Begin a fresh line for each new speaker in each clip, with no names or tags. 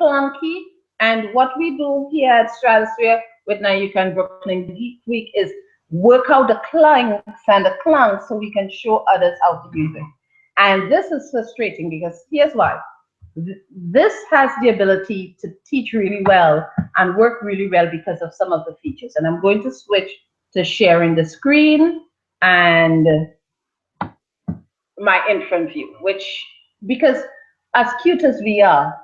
clunky. And what we do here at Stratosphere with Now You Can Brooklyn Geek Week is work out the clunks and the clunks so we can show others how to use it. And this is frustrating because here's why. This has the ability to teach really well and work really well because of some of the features. And I'm going to switch to sharing the screen and my infront view, which, because as cute as we are,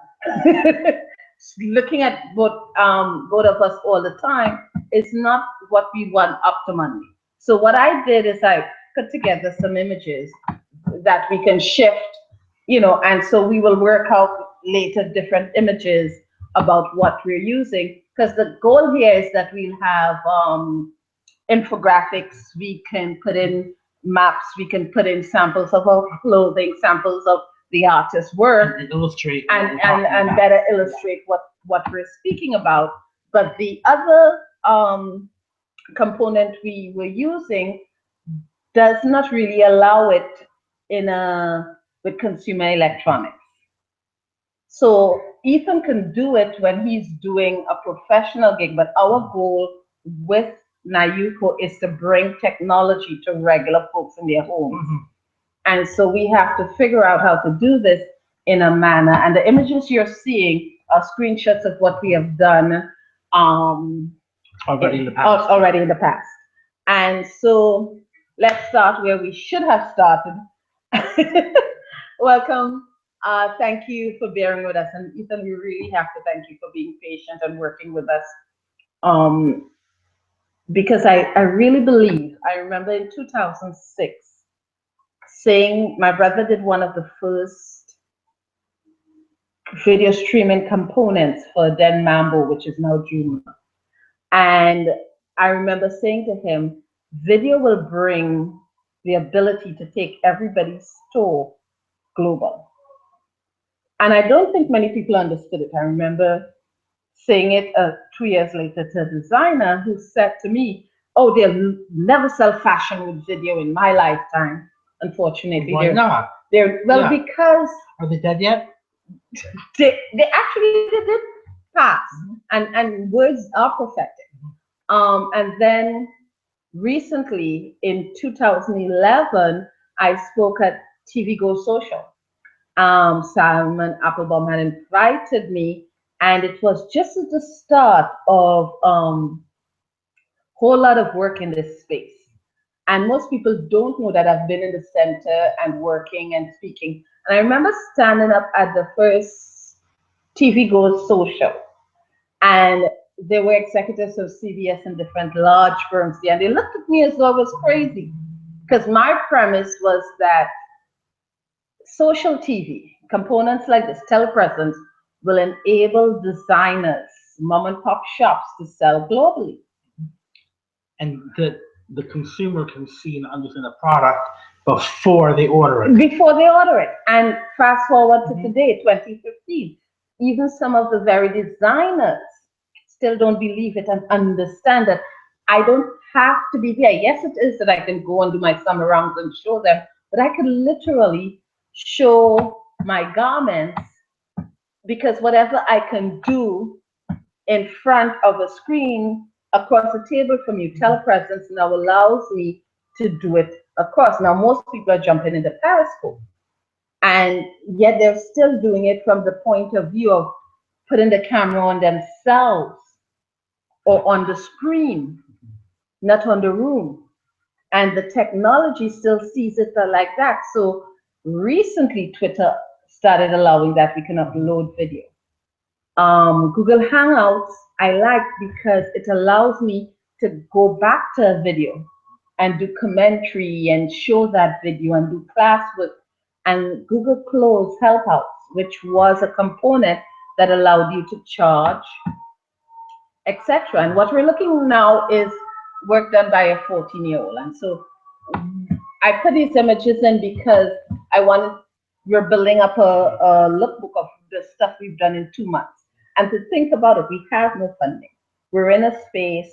looking at both of us all the time is not what we want optimally. So what I did is I put together some images that we can shift, and so we will work out later different images about what we're using, because the goal here is that we'll have infographics, we can put in maps, we can put in samples of our clothing, samples of the artist's work,
and illustrate
and better illustrate what we're speaking about. But the other component we were using does not really allow it with consumer electronics. So Ethan can do it when he's doing a professional gig, but our goal with Nayuko is to bring technology to regular folks in their homes.
Mm-hmm.
And so we have to figure out how to do this in a manner. And the images you're seeing are screenshots of what we have done
already in the past.
And so let's start where we should have started. Welcome. Thank you for bearing with us. And Ethan, we really have to thank you for being patient and working with us. Because I really believe, I remember in 2006, saying my brother did one of the first video streaming components for Den Mambo, which is now Joomla. And I remember saying to him, video will bring the ability to take everybody's store global. And I don't think many people understood it. I remember saying it 2 years later to a designer who said to me, oh, they'll never sell fashion with video in my lifetime. Unfortunately,
why not?
Because
are they dead yet?
They actually did pass, and words are prophetic. And then recently in 2011, I spoke at TV Go Social. Simon Applebaum had invited me, and it was just at the start of whole lot of work in this space. And most people don't know that I've been in the center and working and speaking. And I remember standing up at the first TV Go Social, and there were executives of CBS and different large firms there, and they looked at me as though I was crazy, because my premise was that social TV, components like this, telepresence, will enable designers, mom and pop shops to sell globally.
And that the consumer can see and understand the product before they order it.
And fast forward to today, 2015, even some of the very designers still don't believe it and understand that I don't have to be there. Yes, it is that I can go and do my summer rounds and show them, but I can literally show my garments, because whatever I can do in front of a screen across the table from you, telepresence now allows me to do it across. Now, most people are jumping into Periscope, and yet they're still doing it from the point of view of putting the camera on themselves or on the screen, not on the room. And the technology still sees it like that. So recently, Twitter started allowing that we can upload video. Google Hangouts I like because it allows me to go back to a video and do commentary and show that video and do classwork. And Google Close Helpouts, which was a component that allowed you to charge, etc. And what we're looking now is work done by a 14-year-old. And so I put these images in because we're building up a lookbook of the stuff we've done in 2 months. And to think about it, we have no funding. We're in a space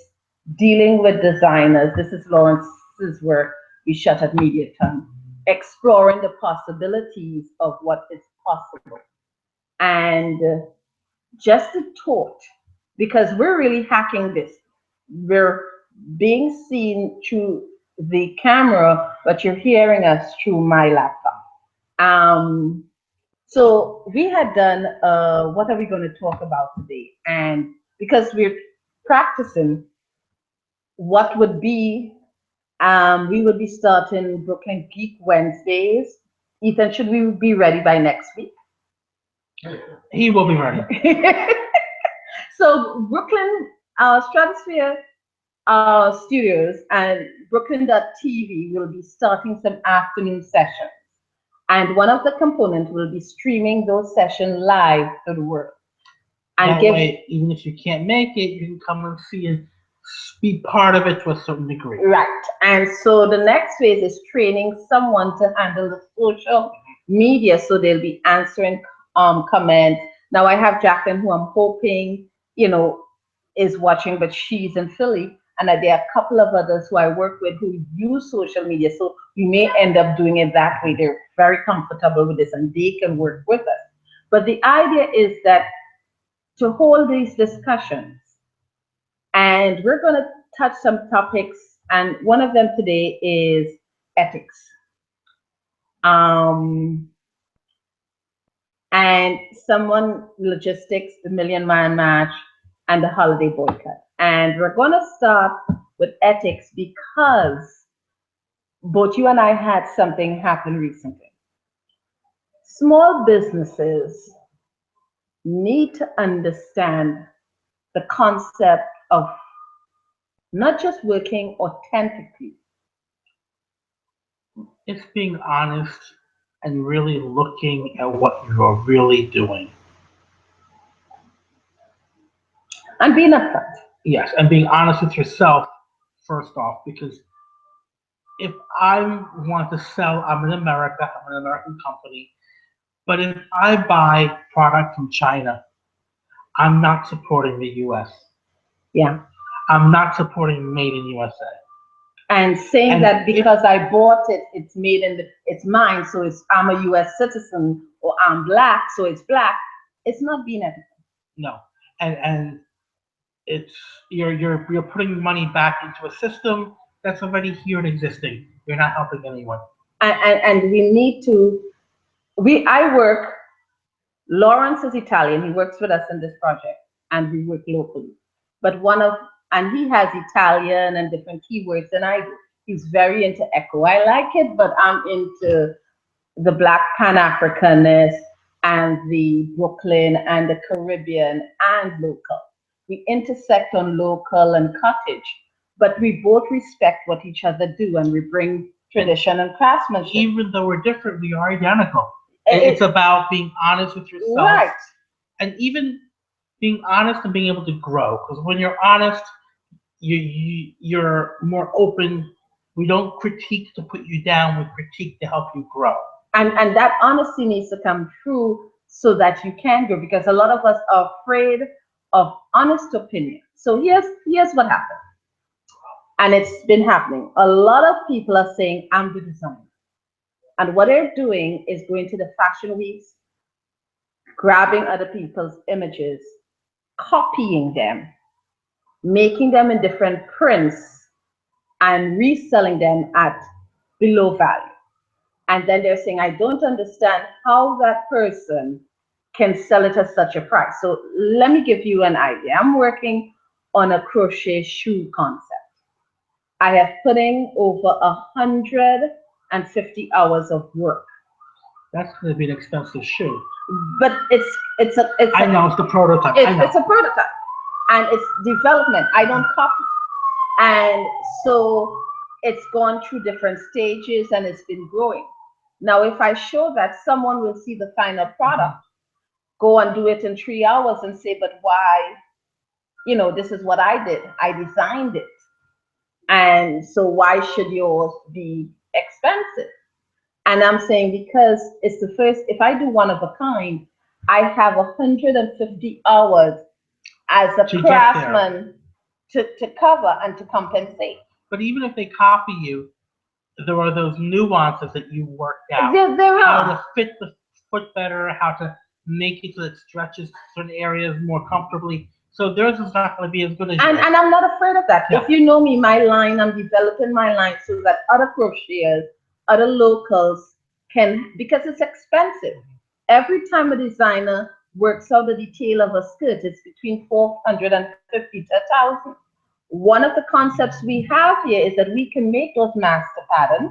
dealing with designers. This is Lawrence's work we shot at Mediaton, exploring the possibilities of what is possible. And just a thought, because we're really hacking this. We're being seen through the camera, but you're hearing us through my laptop. Um, so we had done, what are we going to talk about today? And because we're practicing what would be, we would be starting Brooklyn Geek Wednesdays. Ethan, should we be ready by next week?
He will be ready.
So Brooklyn Stratosphere Studios and bklyn.tv will be starting some afternoon sessions. And one of the components will be streaming those sessions live to the world. And
that way, even if you can't make it, you can come and see and be part of it to a certain degree.
Right. And so the next phase is training someone to handle the social media, so they'll be answering comments. Now I have Jacqueline, who I'm hoping, is watching, but she's in Philly. And there are a couple of others who I work with who use social media. So we may end up doing it that way. They're very comfortable with this and they can work with us. But the idea is that to hold these discussions, and we're going to touch some topics, and one of them today is ethics. And someone logistics, the Million Man March, and the holiday boycott. And we're going to start with ethics because both you and I had something happen recently. Small businesses need to understand the concept of not just working authentically.
It's being honest and really looking at what you're really doing.
And being upfront.
Yes, and being honest with yourself first off, because if I want to sell, I'm in America, I'm an American company, but if I buy product from China, I'm not supporting the US.
Yeah.
I'm not supporting Made in USA.
And saying that because I bought it, it's made it's mine, so I'm a US citizen, or I'm black, so it's black. It's not being ethical.
No. And it's you're putting money back into a system that's already here and existing. You're not helping anyone.
And we need to I work, Lawrence is Italian, he works with us in this project, and we work locally. But and he has Italian and different keywords than I do. He's very into echo. I like it, but I'm into the Black Pan-Africanness and the Brooklyn and the Caribbean and local. We intersect on local and cottage, but we both respect what each other do, and we bring tradition and craftsmanship.
Even though we're different, we are identical. It's about being honest with yourself.
Right.
And even being honest and being able to grow. Because when you're honest, you're more open. We don't critique to put you down, we critique to help you grow.
And that honesty needs to come through so that you can grow, because a lot of us are afraid of honest opinion. So here's what happened. And it's been happening. A lot of people are saying, I'm the designer. And what they're doing is going to the fashion weeks, grabbing other people's images, copying them, making them in different prints, and reselling them at below value. And then they're saying, I don't understand how that person can sell it at such a price. So let me give you an idea. I'm working on a crochet shoe concept. I have put in over 150 hours of work.
That's going to be an expensive shoe.
But
I know, it's the prototype.
It's a prototype, and it's development. I don't copy. And so it's gone through different stages and it's been growing. Now, if I show that, someone will see the final product, go and do it in 3 hours and say, but why, this is what I did. I designed it. And so why should yours be expensive? And I'm saying, because it's the first, if I do one of a kind, I have 150 hours as a craftsman to cover and to compensate.
But even if they copy you, there are those nuances that you worked out.
There
how
are.
to fit the foot better, how to make it so it stretches certain areas more comfortably. So theirs is not going to be as good as
And
yours.
I'm not afraid of that.
Yeah.
If you know me, my line, I'm developing my line so that other crocheters, other locals can, because it's expensive. Every time a designer works out the detail of a skirt, it's between 450 to 1,000. One of the concepts we have here is that we can make those master patterns,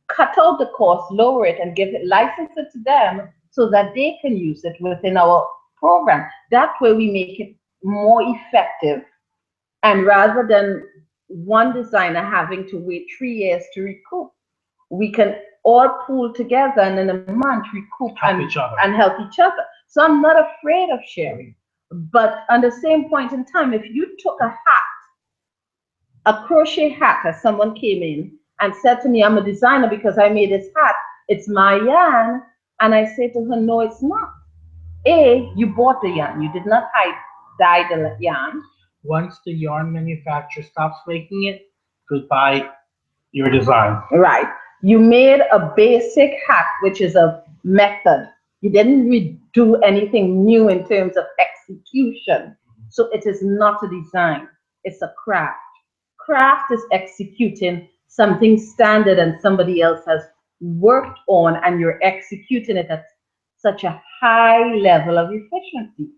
cut out the cost, lower it, and give it, license it to them so that they can use it within our program. That way we make it more effective. And rather than one designer having to wait 3 years to recoup, we can all pool together and in a month recoup and help each other. So I'm not afraid of sharing. But on the same point in time, if you took a crochet hat, as someone came in and said to me, I'm a designer because I made this hat, it's my yarn, and I say to her, no, it's not. A, you bought the yarn, you did not dye the yarn.
Once the yarn manufacturer stops making it, goodbye your design.
Right. You made a basic hat, which is a method. You didn't do anything new in terms of execution. So it is not a design, it's a craft. Craft is executing something standard and somebody else has worked on, and you're executing it at such a high level of efficiency.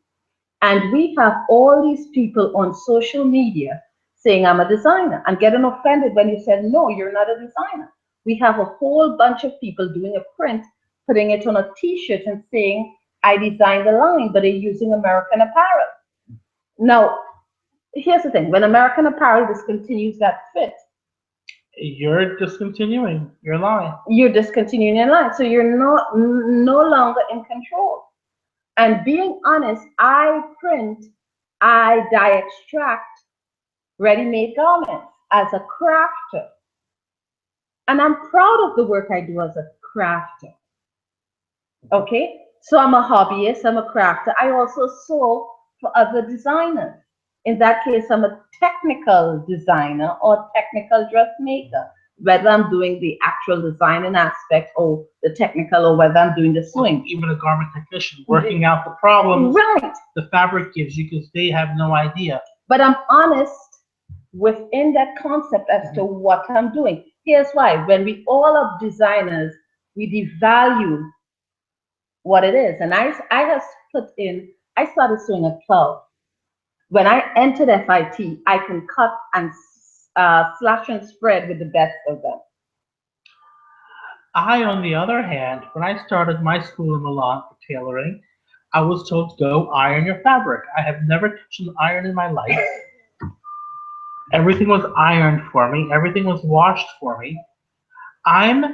And we have all these people on social media saying, I'm a designer, and getting offended when you said, no, you're not a designer. We have a whole bunch of people doing a print, putting it on a t-shirt and saying, I designed the line, but they're using American Apparel. Now, here's the thing, when American Apparel discontinues that fit,
you're discontinuing your line.
You're discontinuing your line. So you're no longer in control. And being honest, I print, I dye extract ready-made garments as a crafter. And I'm proud of the work I do as a crafter. Okay? So I'm a hobbyist, I'm a crafter. I also sew for other designers. In that case, I'm a technical designer or technical dressmaker, whether I'm doing the actual designing aspect or the technical, or whether I'm doing the sewing.
Even a garment technician working out the problems
right.
the fabric gives you because they have no idea.
But I'm honest within that concept as to what I'm doing. Here's why. When we all are designers, we devalue what it is. And I have put in, I started sewing at 12. When I entered FIT, I can cut and slash and spread with the best of them.
I, on the other hand, when I started my school in Milan for tailoring, I was told to go iron your fabric. I have never touched an iron in my life. Everything was ironed for me. Everything was washed for me. I'm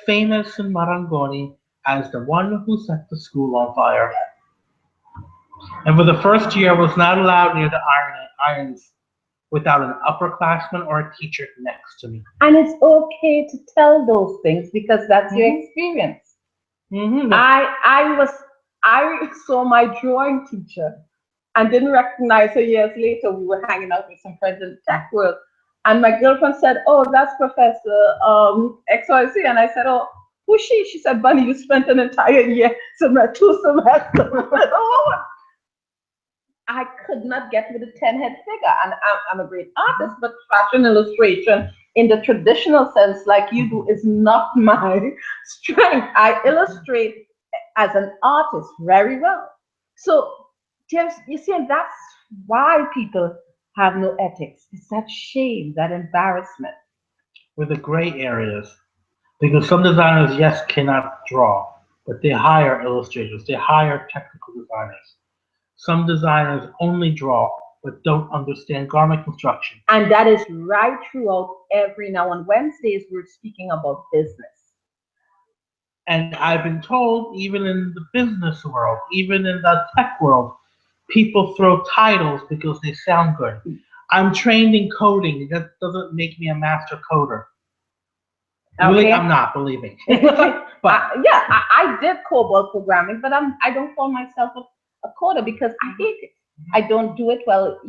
famous in Marangoni as the one who set the school on fire. And for the first year, I was not allowed near the irons without an upperclassman or a teacher next to me.
And it's okay to tell those things because that's your experience. I saw my drawing teacher and didn't recognize her years later. We were hanging out with some friends in the tech world. And my girlfriend said, oh, that's Professor XYZ. And I said, oh, who's she? She said, Bunny, you spent an entire year, 2 semesters. I could not get with a 10-head figure. And I'm a great artist, but fashion illustration in the traditional sense, like you do, is not my strength. I illustrate as an artist very well. So, you see, and that's why people have no ethics. It's that shame, that embarrassment.
With the gray areas. Because some designers, yes, cannot draw, but they hire illustrators, they hire technical designers. Some designers only draw, but don't understand garment construction.
And that is right throughout now. On Wednesdays, we're speaking about business.
And I've been told, even in the business world, even in the tech world, people throw titles because they sound good. I'm trained in coding. That doesn't make me a master coder.
Okay.
Really, I'm not, believe me.
But I did COBOL programming, but I don't call myself a coder because I hate it. I don't do it well.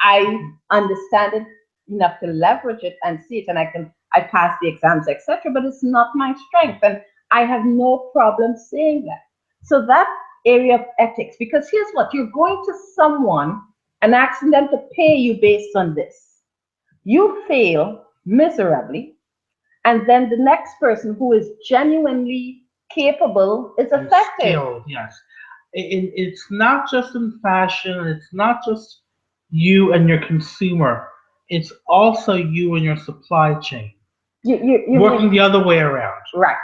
I understand it enough to leverage it and see it, and I pass the exams, etc. But it's not my strength, and I have no problem saying that. So that area of ethics. Because here's what, you're going to someone and asking them to pay you based on this. You fail miserably, and then the next person who is genuinely capable is
And
affected.
skilled, yes. It's not just in fashion. It's not just you and your consumer. It's also you and your supply chain.
You
Working the other way around.
right.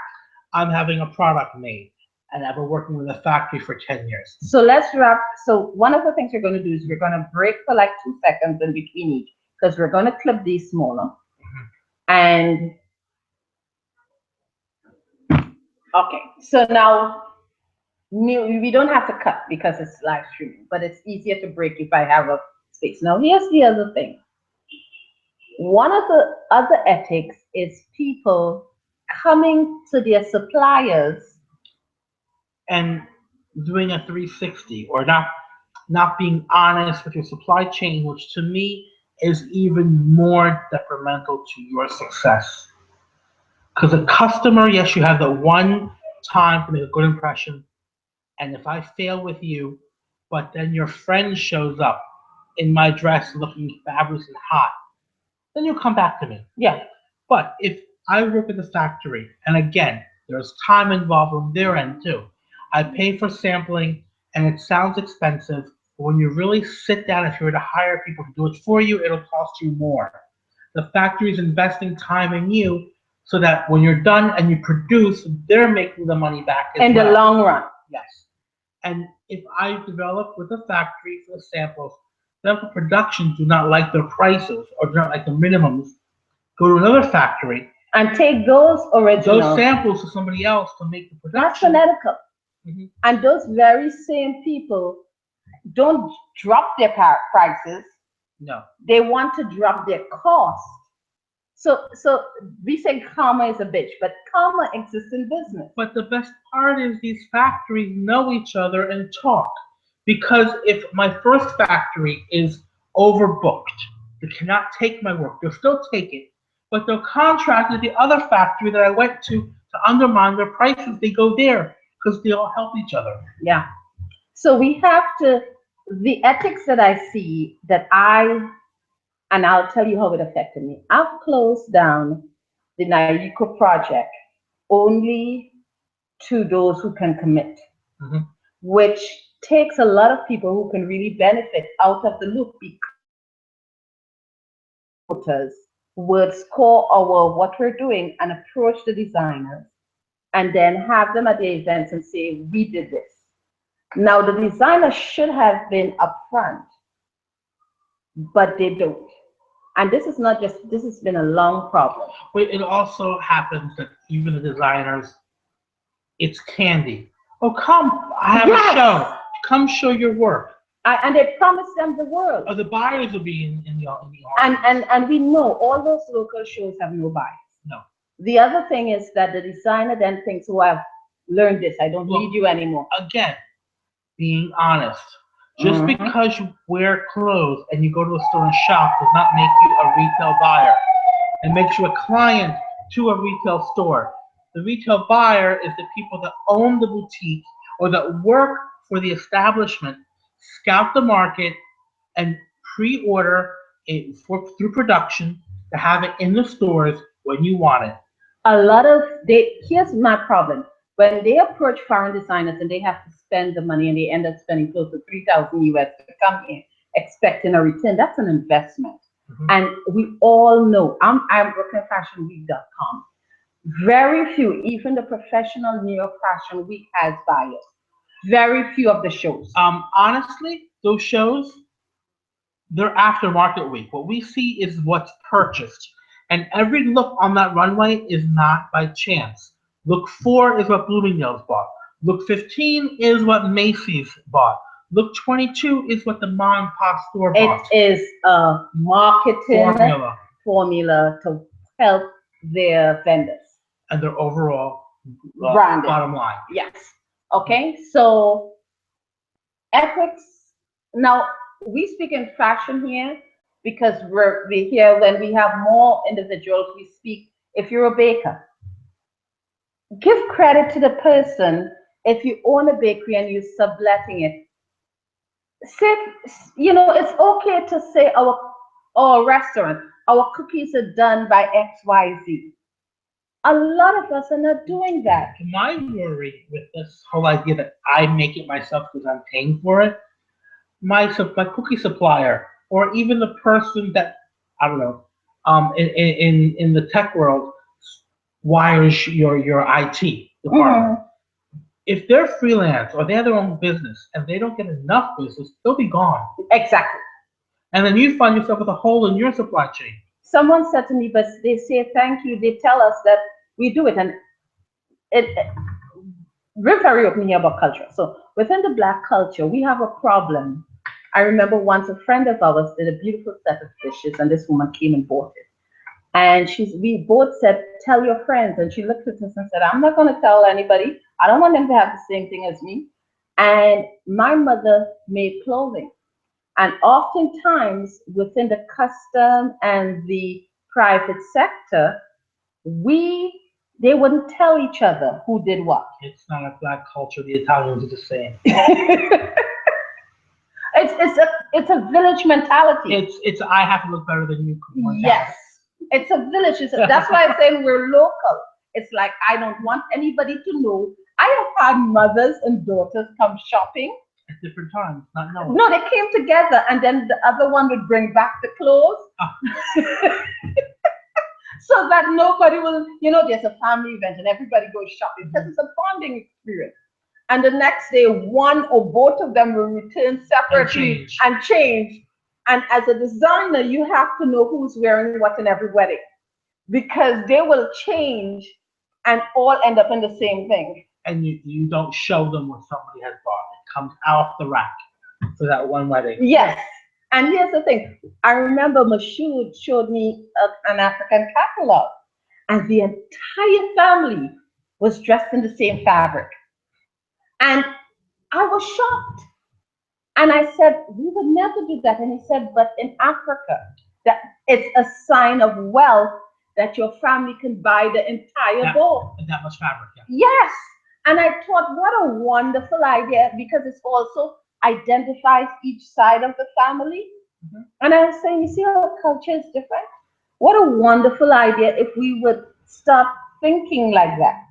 I'm having a product made, and I've been working with a factory for 10 years.
So let's wrap. So one of the things we're going to do is we're going to break for like 2 seconds in between each, because we're going to clip these smaller. And okay, so now we don't have to cut because it's live streaming, but it's easier to break if I have a space. Now here's the other thing. One of the other ethics is people coming to their suppliers
And doing a 360, or not being honest with your supply chain, which to me is even more detrimental to your success. Because a customer, yes, you have the one time to make a good impression, and if I fail with you, but then your friend shows up in my dress looking fabulous and hot, then you'll come back to me.
Yeah.
But if I work at the factory, and again, there's time involved on their end too. I pay for sampling, and it sounds expensive, but when you really sit down, if you were to hire people to do it for you, it'll cost you more. The factory is investing time in you so that when you're done and you produce, they're making the money back as
in the
well.
long run.
Yes. And if I develop with a factory for the samples, then for production do not like their prices or do not like the minimums, go to another factory,
And take those original.
those samples to somebody else to make the
That's
production.
phonetical.
Mhm.
And those very same people don't drop their prices.
No.
They want to drop their cost. So we say karma is a bitch, but karma exists in business.
But the best part is these factories know each other and talk. Because if my first factory is overbooked, they cannot take my work, they'll still take it, but they'll contract with the other factory that I went to undermine their prices. They go there because they all help each other.
Yeah. So we have to, the ethics that I see and I'll tell you how it affected me. I've closed down the Naiko project only to those who can commit, which takes a lot of people who can really benefit out of the loop, because would score our what we're doing and approach the designers and then have them at the events and say, we did this. Now the designer should have been upfront, but they don't. And this is not just, this has been a long problem.
But it also happens that even the designers, it's candy. Oh, come, I have a show. Come show your work.
And they promise them the world.
Or the buyers will be in the audience.
And we know all those local shows have no buyers.
No.
The other thing is that the designer then thinks, oh, I've learned this, I don't need you anymore.
Again, being honest. Just because you wear clothes and you go to a store and shop does not make you a retail buyer. It makes you a client to a retail store. The retail buyer is the people that own the boutique or that work for the establishment, scout the market, and pre-order it through production to have it in the stores when you want it.
Here's my problem. When they approach foreign designers and they have to spend the money and they end up spending close to 3,000 US to come here expecting a return, that's an investment. And we all know, I'm working at fashionweek.com. Very few, even the professional New York Fashion Week has buyers. Very few of the shows.
Honestly, those shows, they're aftermarket week. What we see is what's purchased. And every look on that runway is not by chance. Look 4 is what Bloomingdale's bought. Look 15 is what Macy's bought. Look 22 is what the mom and pop store bought.
It is a marketing formula to help their vendors.
And their overall bottom line.
Yes. Okay, so ethics. Now, we speak in fashion here because we're here when we have more individuals, we speak. If you're a baker, give credit to the person if you own a bakery and you're subletting it, say, it's okay to say our restaurant, our cookies are done by XYZ. A lot of us are not doing that.
My worry with this whole idea that I make it myself because I'm paying for it, my cookie supplier, or even the person that I don't know, in the tech world wires your IT department. If they're freelance or they have their own business and they don't get enough business, they'll be gone.
Exactly.
And then you find yourself with a hole in your supply chain.
Someone said to me, but they say thank you. They tell us that we do it, and we're very open here about culture. So within the Black culture, we have a problem. I remember once a friend of ours did a beautiful set of dishes, and this woman came and bought it. And we both said, tell your friends. And she looked at us and said, I'm not going to tell anybody. I don't want them to have the same thing as me. And my mother made clothing. And oftentimes within the custom and the private sector, they wouldn't tell each other who did what.
It's not a Black culture. The Italians are the same.
It's a village mentality.
It's I have to look better than you.
Yes, it's a village. That's why I say we're local. It's like I don't want anybody to know. I have had mothers and daughters come shopping
at different times, not knowing.
No, they came together, and then the other one would bring back the clothes. So that nobody will, there's a family event and everybody goes shopping because it's a bonding experience. And the next day, one or both of them will return separately and change. And as a designer, you have to know who's wearing what in every wedding because they will change and all end up in the same thing.
And you don't show them what somebody has bought. It comes off the rack for that one wedding.
Yes. And here's the thing. I remember Mashoud showed me an African catalog, and the entire family was dressed in the same fabric. And I was shocked. And I said, we would never do that. And he said, but in Africa, that it's a sign of wealth that your family can buy the entire bowl.
And that much fabric, yeah.
Yes. And I thought, what a wonderful idea, because it's also identifies each side of the family. Mm-hmm. And I was saying, you see how culture is different? What a wonderful idea if we would start thinking like that.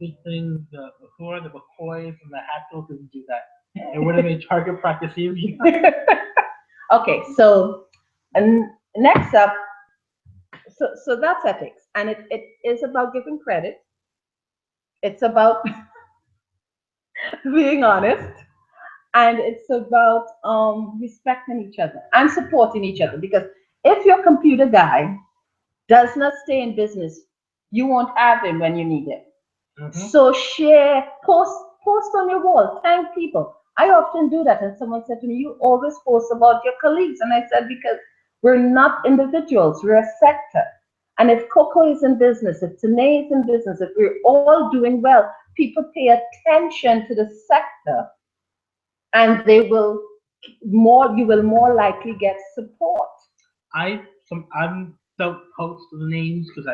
Good thing the Bahura, the Bakoys, and the Hatfield didn't do that. It would have made target practice easier.
Okay, so next up, so that's ethics. And it is about giving credit. It's about being honest. And it's about respecting each other and supporting each other. Because if your computer guy does not stay in business, you won't have him when you need him. Mm-hmm. So share, post on your wall, thank people. I often do that. And someone said to me, you always post about your colleagues. And I said, because we're not individuals, we're a sector. And if Coco is in business, if Tanae is in business, if we're all doing well, people pay attention to the sector. And you will more likely get support.
I don't post the names because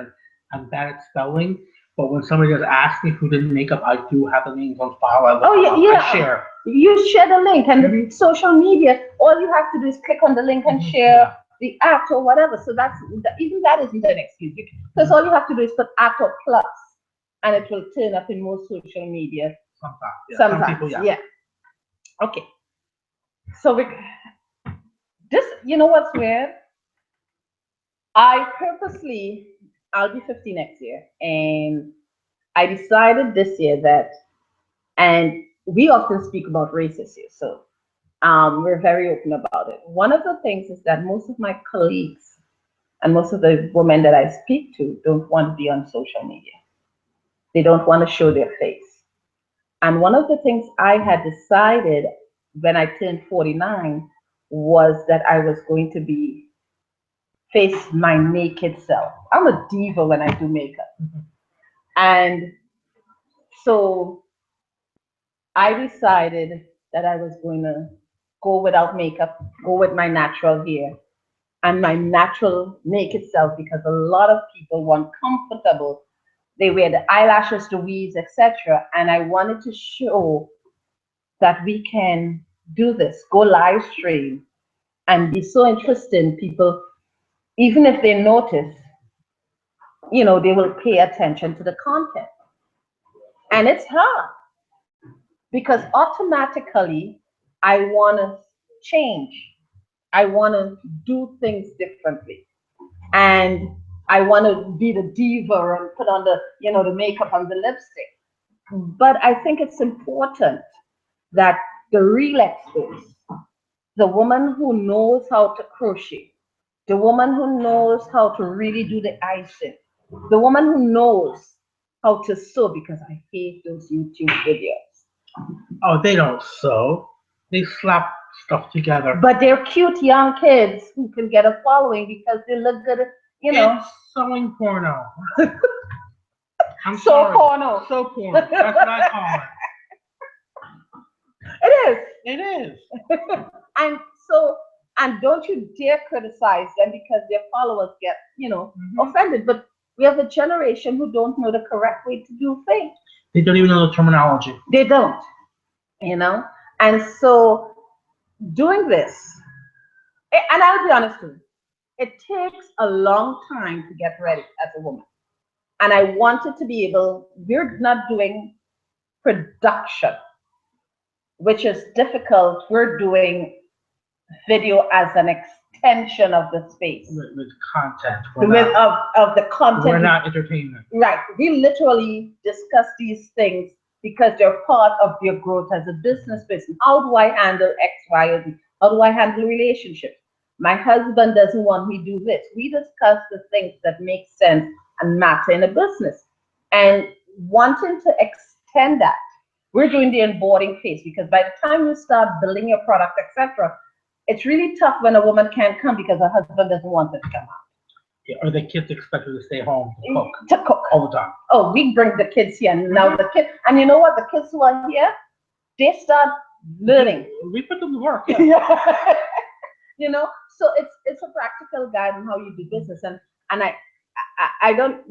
I'm bad at spelling. But when somebody does ask me who did makeup, I do have the names on file. I share.
You share the link, and the social media. All you have to do is click on the link and share the act or whatever. So even that isn't an excuse, because all you have to do is put act or plus, and it will turn up in most social media.
Sometimes.
Some people, yeah. Okay. So what's weird? I'll be 50 next year, and I decided this year that, and we often speak about races here, so we're very open about it. One of the things is that most of my colleagues and most of the women that I speak to don't want to be on social media. They don't want to show their face. And one of the things I had decided when I turned 49 was that I was going to face my naked self. I'm a diva when I do makeup. Mm-hmm. And so I decided that I was going to go without makeup, go with my natural hair and my natural naked self, because a lot of people want comfortable They wear the eyelashes, the weaves, etc. And I wanted to show that we can do this, go live stream and be so interesting. People, even if they notice, they will pay attention to the content. And it's hard because automatically I want to change. I want to do things differently. And I want to be the diva and put on the makeup and the lipstick. But I think it's important that the real experts, the woman who knows how to crochet, the woman who knows how to really do the icing, the woman who knows how to sew, because I hate those YouTube videos.
Oh, they don't sew. They slap stuff together.
But they're cute young kids who can get a following because they look good.
It's sewing porno. I'm
So
sorry.
porno.
So porno. That's what I call it.
It is.
It is.
And don't you dare criticize them because their followers get, offended. But we have a generation who don't know the correct way to do things.
They don't even know the terminology.
They don't, And so doing this, and I'll be honest with you, it takes a long time to get ready as a woman. And I wanted to be able, we're not doing production, which is difficult. We're doing video as an extension of the space.
With content.
Of the content.
We're not entertainment.
Right. We literally discuss these things because they're part of your growth as a business person. How do I handle X, Y, or Z? How do I handle relationships? My husband doesn't want me to do this. We discuss the things that make sense and matter in a business. And wanting to extend that, we're doing the onboarding phase because by the time you start building your product, etc., it's really tough when a woman can't come because her husband doesn't want her to come out.
Yeah, or the kids expect her to stay home to cook.
To cook.
All the time.
Oh, we bring the kids here. And now the kids, and you know what? The kids who are here, they start learning.
We put them to work. Yeah.
So it's a practical guide on how you do business. And I don't,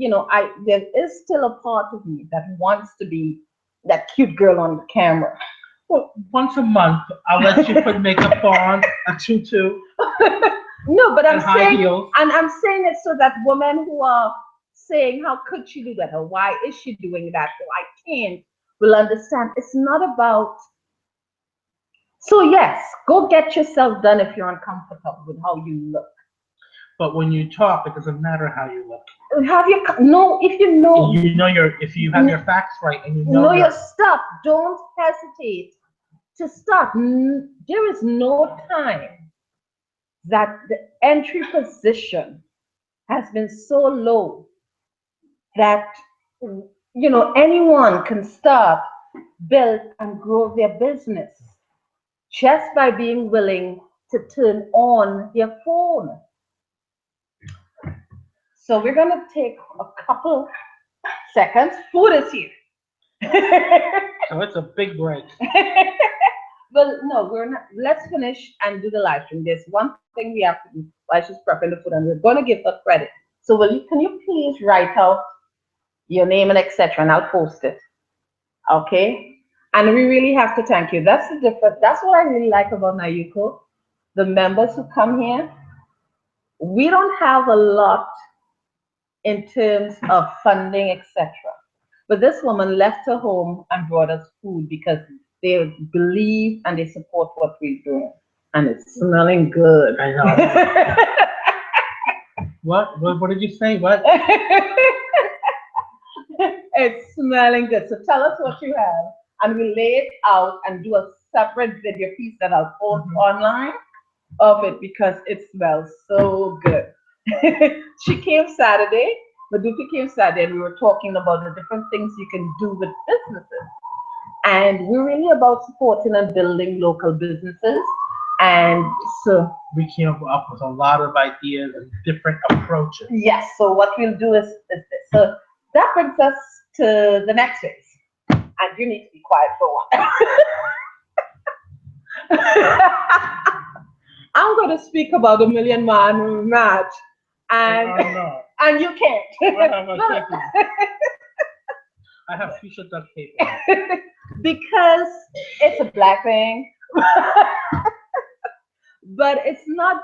there is still a part of me that wants to be that cute girl on the camera.
Well, once a month, I'll let you put makeup on, a tutu.
No, but I'm saying,
heels.
and I'm saying it so that women who are saying, how could she do that? Or why is she doing that? Or I can't, will understand. It's not about. So yes, go get yourself done if you're uncomfortable with how you look.
But when you talk, it doesn't matter how you look.
If
you have your facts right and you
know your stuff, don't hesitate to start. There is no time that the entry position has been so low that anyone can start, build, and grow their business just by being willing to turn on their phone. So we're gonna take a couple seconds. Food is here.
So it's a big break.
Well, no, we're not. Let's finish and do the live stream. There's one thing we have to do while she's prepping the food, and we're gonna give her credit. So can you please write out your name and etc. and I'll post it. Okay? And we really have to thank you. That's the difference. That's what I really like about Nayuko. The members who come here, we don't have a lot in terms of funding, etc. But this woman left her home and brought us food because they believe and they support what we're doing. And it's smelling good.
I know. What did you say? What?
It's smelling good. So tell us what you have. And we lay it out and do a separate video piece that I'll post online of it because it smells so good. She came Saturday. Madupi came Saturday and we were talking about the different things you can do with businesses. And we're really about supporting and building local businesses. And so
we came up with a lot of ideas and different approaches.
Yes. So what we'll do is this. So that brings us to the next phase. And you need to be quiet for a while. I'm going to speak about the Million Man match. And you can't.
I have fuchsia duct tape.
because it's a black thing. But it's not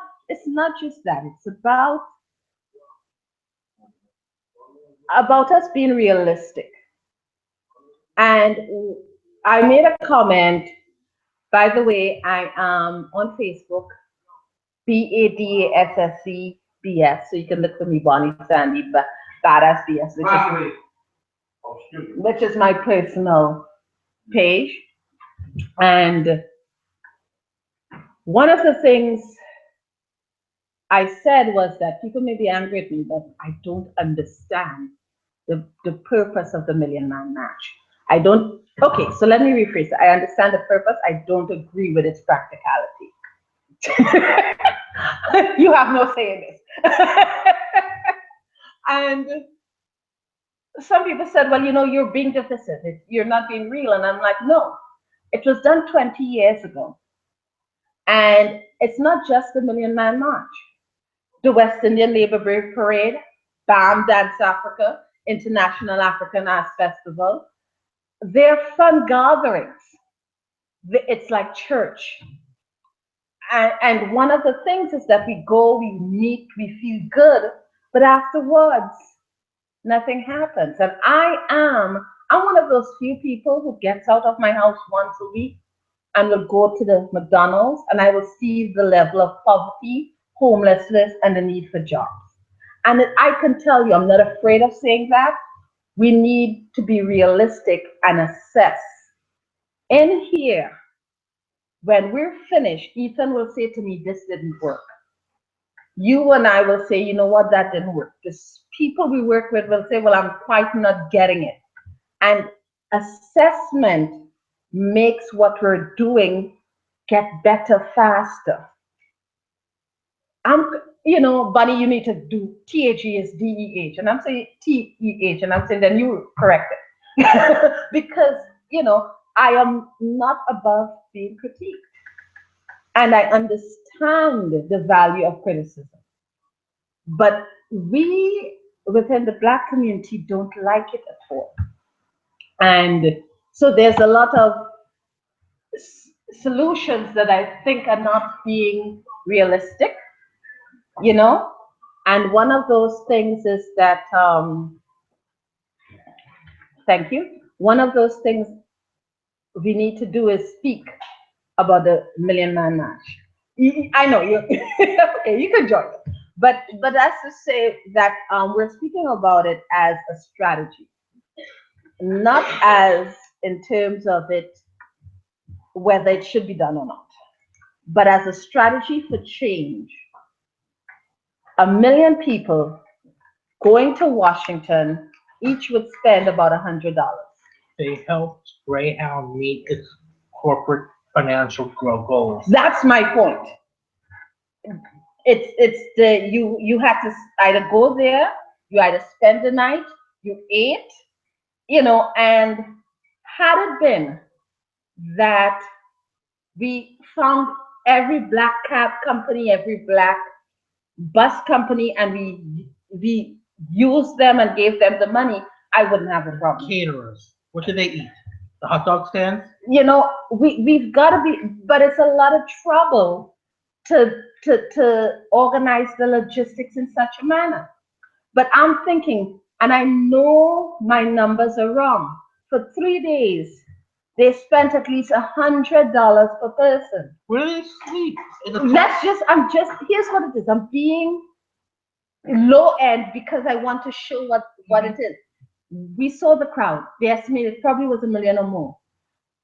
just that. It's about us being realistic. And I made a comment. By the way, I am on Facebook, BADASSC BS. So you can look for me, Bonnie Sandy, but Badass BS, which is my personal page. And one of the things I said was that people may be angry at me, but I don't understand the purpose of the Million Man March. I don't, okay, so let me rephrase it. I understand the purpose. I don't agree with its practicality. You have no say in this. And some people said, well, you're being divisive. You're not being real. And I'm like, no, it was done 20 years ago. And it's not just the Million Man March. The West Indian Labor Day Parade, BAM Dance Africa, International African Arts Festival. They're fun gatherings. It's like church. And one of the things is that we go, we meet, we feel good, but afterwards, nothing happens. And I'm one of those few people who gets out of my house once a week and will go to the McDonald's, and I will see the level of poverty, homelessness, and the need for jobs. And I can tell you, I'm not afraid of saying that. We need to be realistic and assess. In here, when we're finished, Ethan will say to me, this didn't work. You and I will say, you know what, that didn't work. The people we work with will say, well, I'm quite not getting it. And assessment makes what we're doing get better faster. Bunny, you need to do THE is DEH, and I'm saying TEH, and I'm saying then you correct it. Because, I am not above being critiqued. And I understand the value of criticism. But we within the Black community don't like it at all. And so there's a lot of solutions that I think are not being realistic, and one of those things is that, thank you, one of those things we need to do is speak about the Million Man March. I know you. Okay, you can join us. But that's to say that we're speaking about it as a strategy, not as in terms of it whether it should be done or not, but as a strategy for change. 1 million people going to Washington, each would spend about $100.
They helped Greyhound meet its corporate financial goals.
That's my point. You had to either go there, you either spend the night, you ate, and had it been that we found every black cab company, every black bus company, and we used them and gave them the money, I wouldn't have a problem.
Caterers, what do they eat? The hot dog stands?
We've got to be, but it's a lot of trouble to organize the logistics in such a manner. But I'm thinking, and I know my numbers are wrong, for 3 days, they spent at least $100 per person.
Where do they sleep?
Here's what it is. I'm being low end because I want to show what it is. We saw the crowd. They estimated probably was 1 million or more.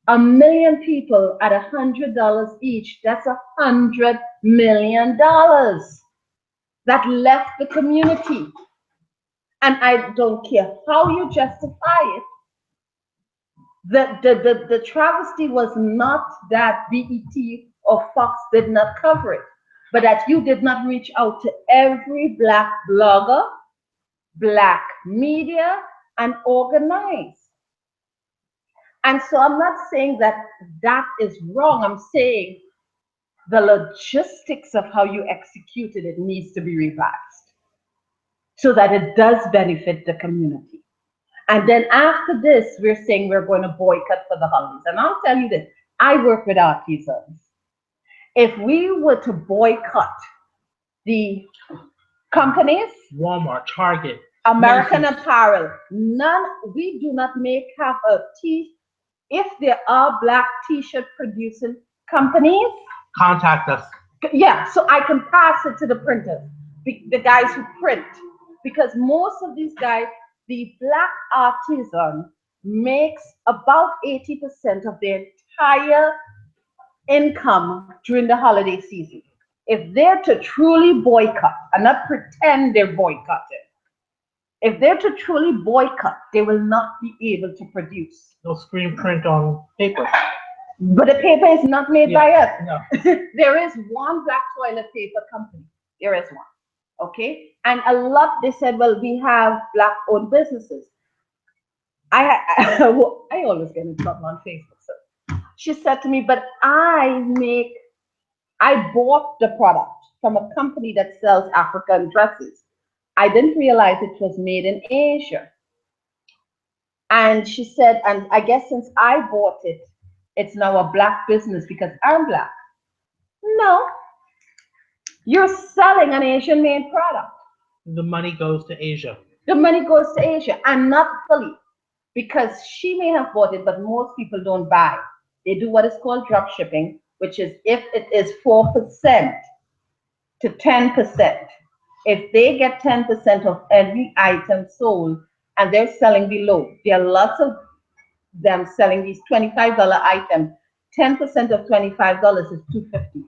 1 million people at $100 each, that's $100 million that left the community. And I don't care how you justify it. The travesty was not that BET or Fox did not cover it, but that you did not reach out to every black blogger, black media, and organize. And so I'm not saying that is wrong. I'm saying the logistics of how you executed it needs to be revised so that it does benefit the community. And then after this, we're saying we're going to boycott for the holidays. And I'll tell you this, I work with artisans. If we were to boycott the companies,
Walmart, Target,
American
Macy's.
Apparel, we do not have a if there are black t-shirt producing companies,
Contact us.
yeah, so I can pass it to the printers, the guys who print, because most of these guys, the black artisan makes about 80% of their entire income during the holiday season. If they're to truly boycott and not pretend they're boycotting, if they're to truly boycott, they will not be able to produce.
They'll screen print on paper.
But the paper is not made by us.
No.
There is one black toilet paper company. There is one. Okay? And a lot, they said, well, we have black owned businesses. I always get in trouble on Facebook. So she said to me, but I bought the product from a company that sells African dresses. I didn't realize it was made in Asia. And she said, and I guess since I bought it, it's now a black business because I'm black. No, you're selling an Asian made product.
The money goes to Asia.
The money goes to Asia, and not fully, because she may have bought it, but most people don't buy. They do what is called drop shipping, which is if it is 4% to 10%. If they get 10% of every item sold and they're selling below, there are lots of them selling these $25 items. 10% of $25 is $2.50.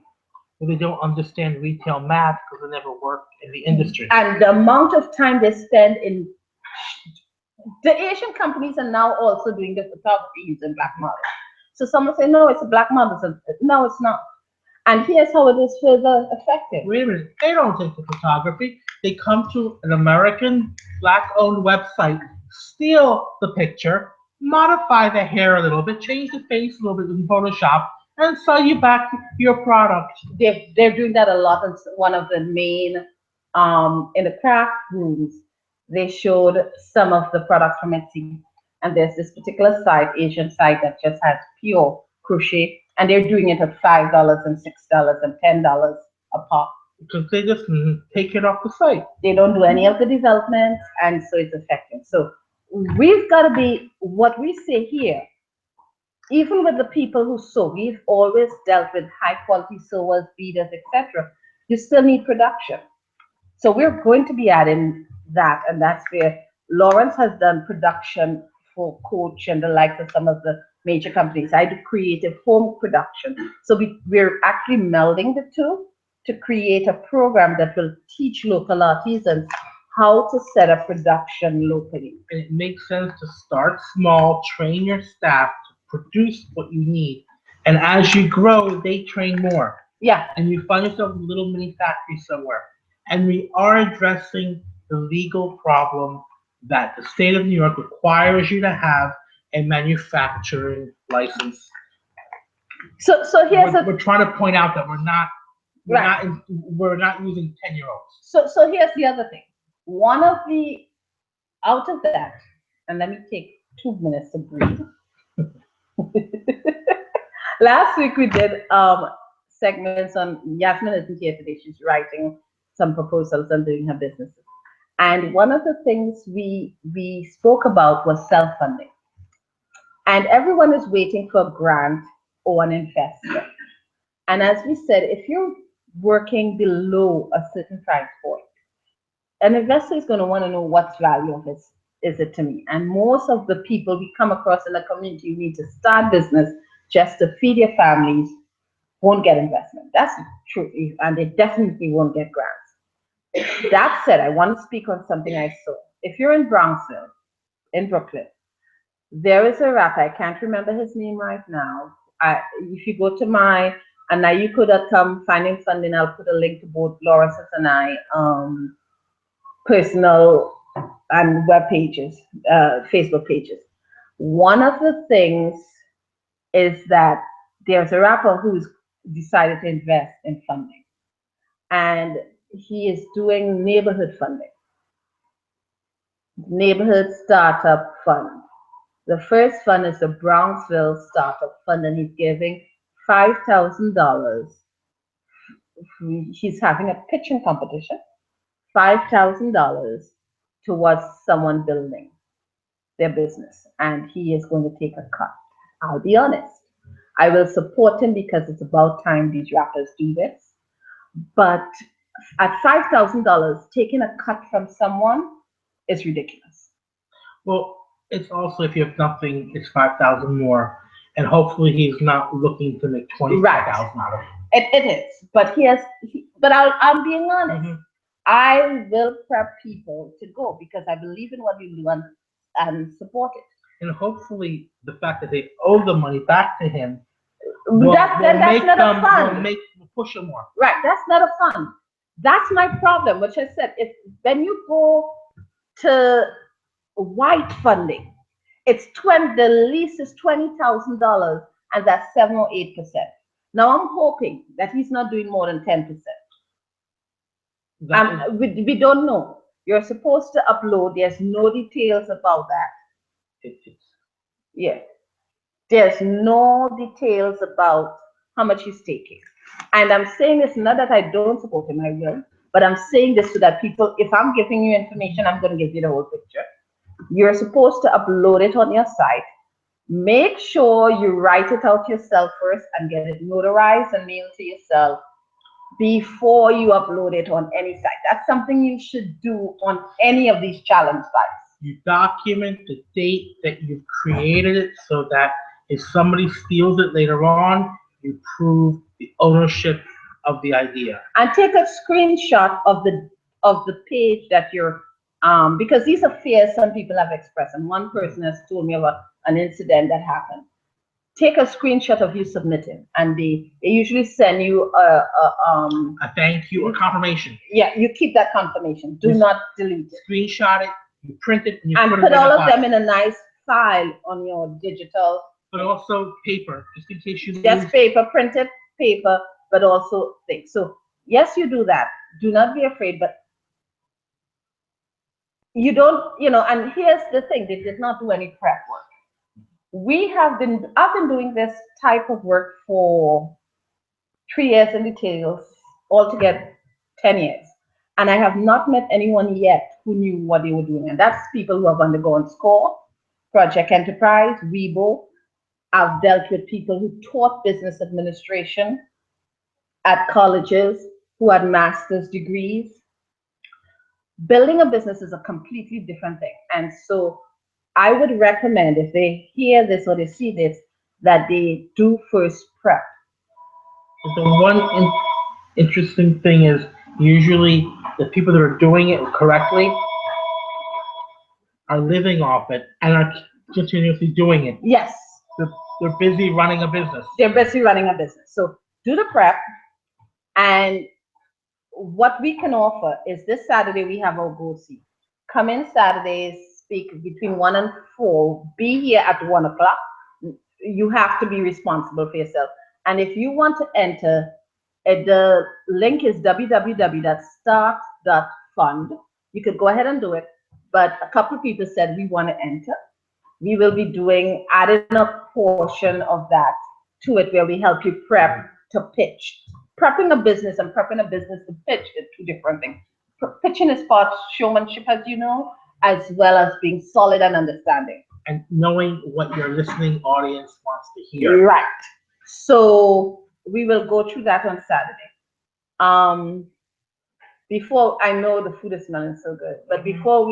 Well, they don't understand retail math because they never worked in the industry.
And the amount of time they spend in the Asian companies are now also doing the photography using black models. So someone say, no, it's a black model. So, no, it's not. And here's how it is further effective.
Wait a minute, they don't take the photography. They come to an American black-owned website, steal the picture, modify the hair a little bit, change the face a little bit in Photoshop, and sell you back your product.
They're doing that a lot. And one of the main, in the craft rooms, they showed some of the products from Etsy. And there's this particular site, Asian site, that just has pure crochet. And they're doing it at $5 and $6 and $10 a pop.
Because they just take it off the site.
They don't do any of the development, and so it's effective. So we've got to be, what we say here, even with the people who sew, we've always dealt with high quality sewers, beaders, etc. You still need production. So we're going to be adding that, and that's where Lawrence has done production for Coach and the likes of some of the major companies. I do creative home production. So we're actually melding the two to create a program that will teach local artisans how to set up production locally.
And it makes sense to start small, train your staff to produce what you need. And as you grow, they train more.
Yeah.
And you find yourself a little mini factory somewhere. And we are addressing the legal problem that the state of New York requires you to have a manufacturing license.
So here's
we're trying to point out that we're not using 10-year-olds.
So here's the other thing. One of the out of that, and let me take 2 minutes to breathe. Last week we did segments on Yasmin isn't here today. She's writing some proposals and doing her businesses. And one of the things we spoke about was self-funding. And everyone is waiting for a grant or an investor. And as we said, if you're working below a certain price point, an investor is going to want to know what's value of this is it to me. And most of the people we come across in the community who need to start business just to feed their families won't get investment. That's true. And they definitely won't get grants. That said, I want to speak on something I saw. If you're in Bronxville, in Brooklyn, there is a rapper, I can't remember his name right now. If you go to my anayuko.com finding funding, I'll put a link to both Lawrence's and I personal and web pages, Facebook pages. One of the things is that there's a rapper who's decided to invest in funding, and he is doing neighborhood funding. Neighborhood Startup Fund. The first fund is the Brownsville Startup Fund, and he's giving $5,000. He's having a pitching competition, $5,000 towards someone building their business, and he is going to take a cut. I'll be honest. I will support him because it's about time these rappers do this. But at $5,000, taking a cut from someone is ridiculous.
Well, it's also if you have nothing, it's 5,000 more, and hopefully he's not looking to make 25,000 out of it.
It is, but but I'm being honest.
Mm-hmm.
I will prep people to go because I believe in what you do and support it.
And hopefully the fact that they owe the money back to him
that's not a fun.
Will push them more.
Right, that's not a fun. That's my problem, which I said, if when you go to white funding, it's the lease is $20,000, and that's 7 or 8%. Now I'm hoping that he's not doing more than 10%. We don't know. You're supposed to upload. There's no details about that. Yeah. There's no details about how much he's taking. And I'm saying this not that I don't support him, I will, but I'm saying this so that people, if I'm giving you information, I'm going to give you the whole picture. You're supposed to upload it on your site. Make sure you write it out yourself first and get it notarized and mailed to yourself before you upload it on any site. That's something you should do on any of these challenge sites.
You document the date that you've created it so that if somebody steals it later on, you prove the ownership of the idea.
And take a screenshot of the page that you're because these are fears some people have expressed, and one person has told me about an incident that happened. Take a screenshot of you submitting, and they usually send you
a thank you or confirmation.
Yeah, you keep that confirmation. Do not delete it.
Screenshot it, you print it, and you
put all of them in a nice file on your digital.
But also paper, just in case you
just paper, printed paper, but also things. So yes, you do that. Do not be afraid, but you don't, and here's the thing, they did not do any prep work. I've been doing this type of work for 3 years in details, altogether 10 years. And I have not met anyone yet who knew what they were doing. And that's people who have undergone SCORE, Project Enterprise, WeBo. I've dealt with people who taught business administration at colleges, who had master's degrees. Building a business is a completely different thing. And so I would recommend, if they hear this or they see this, that they do first prep.
The one interesting thing is usually the people that are doing it correctly are living off it and are continuously doing it.
Yes.
They're busy running a business.
They're busy running a business. So do the prep, and what we can offer is this Saturday we have our Go See. Come in Saturdays, speak between 1 and 4. Be here at 1 o'clock. You have to be responsible for yourself. And if you want to enter, the link is www.start.fund. You could go ahead and do it. But a couple of people said we want to enter. We will be adding a portion of that to it where we help you prep to pitch. Prepping a business and prepping a business to pitch is two different things. Pitching is part showmanship, as you know, as well as being solid and understanding.
And knowing what your listening audience wants to hear.
Right. So we will go through that on Saturday. Before, I know the food is smelling so good, but before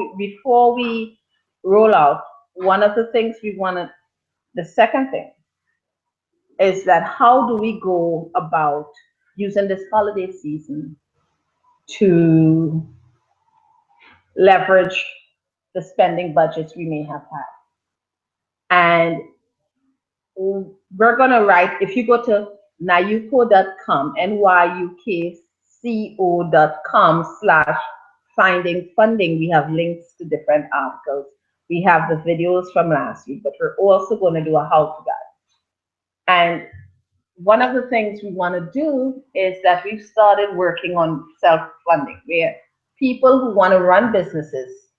we roll out, one of the things the second thing is that how do we go about using this holiday season to leverage the spending budgets we may have had? And we're going to write, if you go to nayuco.com, nyuco.com/finding funding, we have links to different articles. We have the videos from last week, but we're also going to do a how-to guide. And one of the things we want to do is that we've started working on self-funding, where people who want to run businesses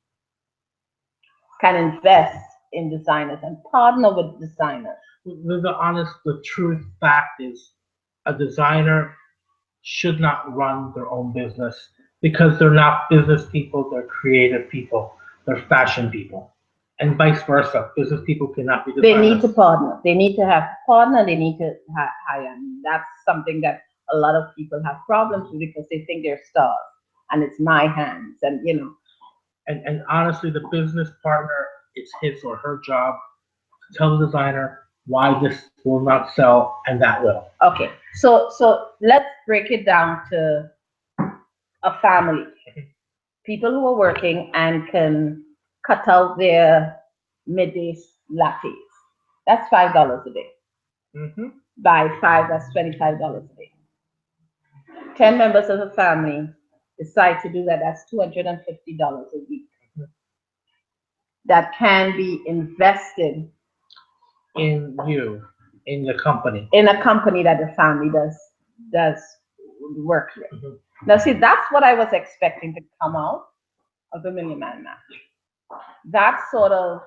can invest in designers and partner with designers.
The truth fact is, a designer should not run their own business because they're not business people, they're creative people, they're fashion people, and vice versa. Business people cannot be
They need to
designers.
partner. They need to have partner. They need to hire. And that's something that a lot of people have problems with because they think they're stars and it's my hands. And
And honestly, the business partner, it's his or her job to tell the designer why this will not sell and that will.
okay. So let's break it down to a family. People who are working and can cut out their midday lattes. That's $5 a day.
Hmm.
By five, that's $25 a day. 10 members of the family decide to do that. That's $250 a week. That can be invested
In you, in the company.
in a company that the family does work with.
Mhm.
Now, see, that's what I was expecting to come out of the Million Man Match. That sort of,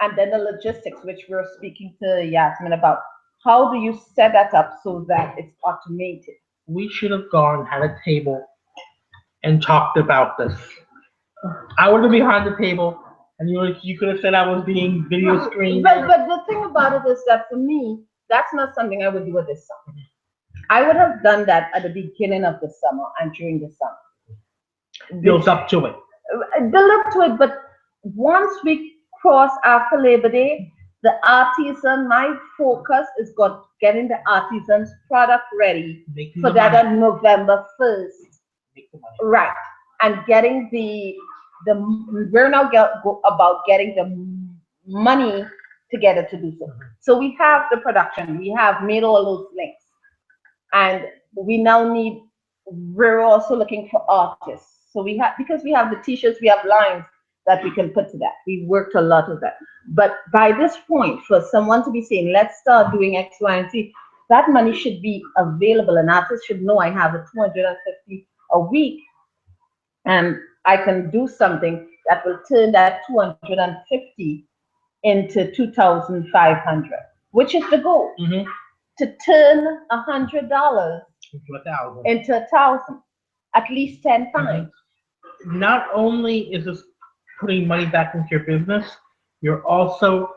and then the logistics, which we're speaking to Yasmin about. How do you set that up so that it's automated?
We should have gone, had a table, and talked about this. I would have been behind the table, and you could have said I was being video screened.
But the thing about it is that for me, that's not something I would do this summer. I would have done that at the beginning of the summer and during the summer.
Builds up to it.
Build up to it, but once we cross after Labor Day, the artisan, my focus is got getting the artisan's product ready
Making
for
the
that
money.
on November 1st.
Make the money.
Right. And getting the we're now go about getting the money together to do so.
Mhm.
So we have the production, we have made all those links, and we now need. We're also looking for artists. So we have because we have the t-shirts, we have lines that we can put to that. We worked a lot of that. But by this point, for someone to be saying, let's start doing X, Y, and Z, that money should be available. An artist should know I have a 250 a week and I can do something that will turn that 250 into 2,500, which is the goal
Mm-hmm.
to turn $100
Into 1,000.
into 1,000 at least 10
Mhm.
times.
Not only is this putting money back into your business, you're also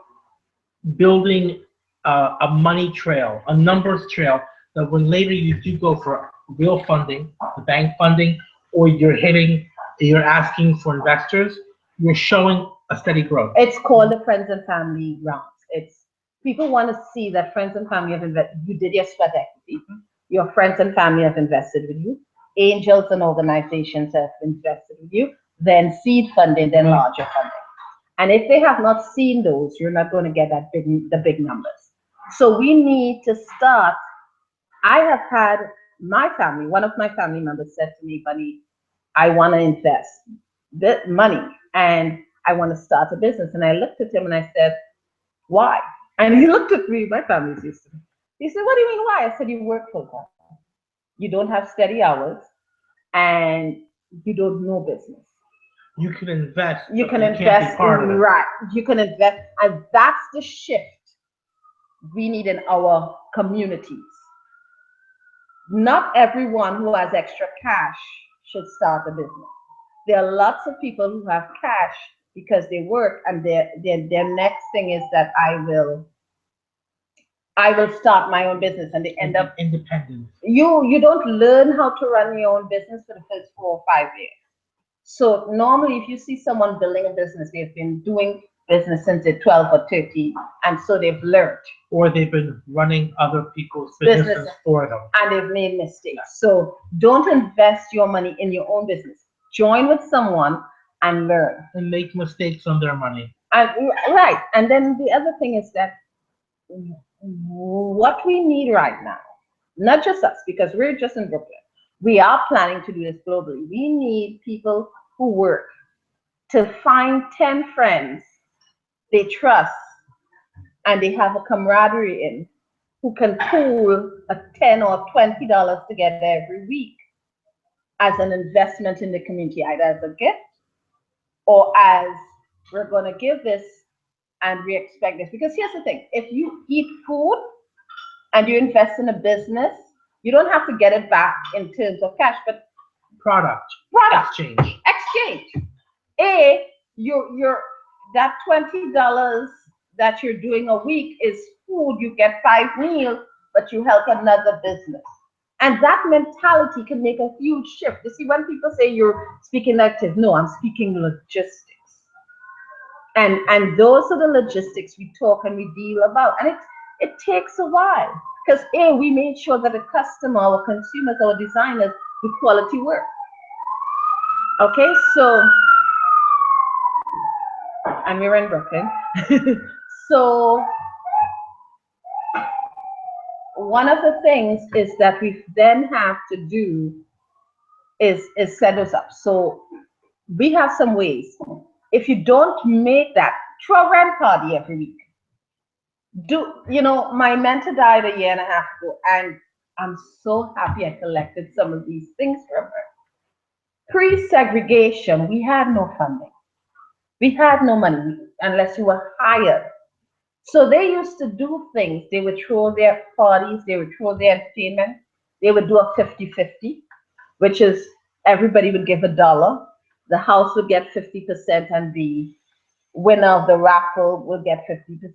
building a money trail, a numbers trail, that when later you do go for real funding, the bank funding, or you're asking for investors, you're showing a steady growth.
It's called the friends and family rounds. It's people want to see that friends and family have invested. You did your sweat equity. Your friends and family have invested with you. Angels and organizations have invested with you. Then seed funding, then larger funding. And if they have not seen those, you're not going to get the big numbers. So we need to start. I have had my family, one of my family members said to me, Bunny, I want to invest the money and I want to start a business. And I looked at him and I said, why? And he looked at me, my family's used to me. He said, what do you mean why? I said, you work full time. You don't have steady hours and you don't know business.
You can invest.
You can
can't be
invest
part of
in
it.
right. You can invest, and that's the shift we need in our communities. Not everyone who has extra cash should start a business. There are lots of people who have cash because they work, and their next thing is that I will start my own business, and they end up
Independent.
you don't learn how to run your own business for the first 4 or 5 years. So normally, if you see someone building a business, they've been doing business since they're 12 or 13, and so they've learned.
Or they've been running other people's businesses for them.
And they've made mistakes. So don't invest your money in your own business. Join with someone and learn.
And make mistakes on their money.
And right. And then the other thing is that what we need right now, not just us, because we're just in Brooklyn, we are planning to do this globally. We need people who work to find 10 friends they trust and they have a camaraderie in, who can pool a $10 or $20 together every week as an investment in the community, either as a gift or as we're going to give this and we expect this. Because here's the thing, if you eat food and you invest in a business, you don't have to get it back in terms of cash, but
Product
product
exchange.
exchange. A, you're that $20 that you're doing a week is food. You get 5 meals, but you help another business. And that mentality can make a huge shift. You see, when people say you're speaking active, no, I'm speaking logistics. And those are the logistics we talk and we deal about. And it takes a while. Because A, we made sure that the customer, our consumers, our designers do quality work. Okay, so and we're in Brooklyn. So one of the things is that we then have to do is set us up. So we have some ways. If you don't make that, throw a rent party every week. My mentor died a year and a half ago, and I'm so happy I collected some of these things from her. Pre-segregation, we had no funding. We had no money unless you were hired. So they used to do things. They would throw their parties, they would throw their entertainment, they would do a 50-50, which is everybody would give $1. The house would get 50%, and the winner of the raffle would get 50%.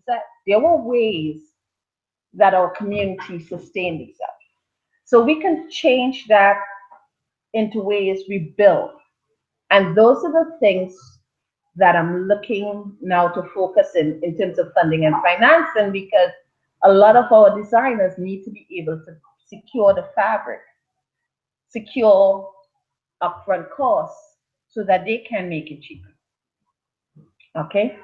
There were ways that our community sustained itself. So we can change that into ways we build. And those are the things that I'm looking now to focus in terms of funding and financing, because a lot of our designers need to be able to secure the fabric, secure upfront costs so that they can make it cheaper. Okay?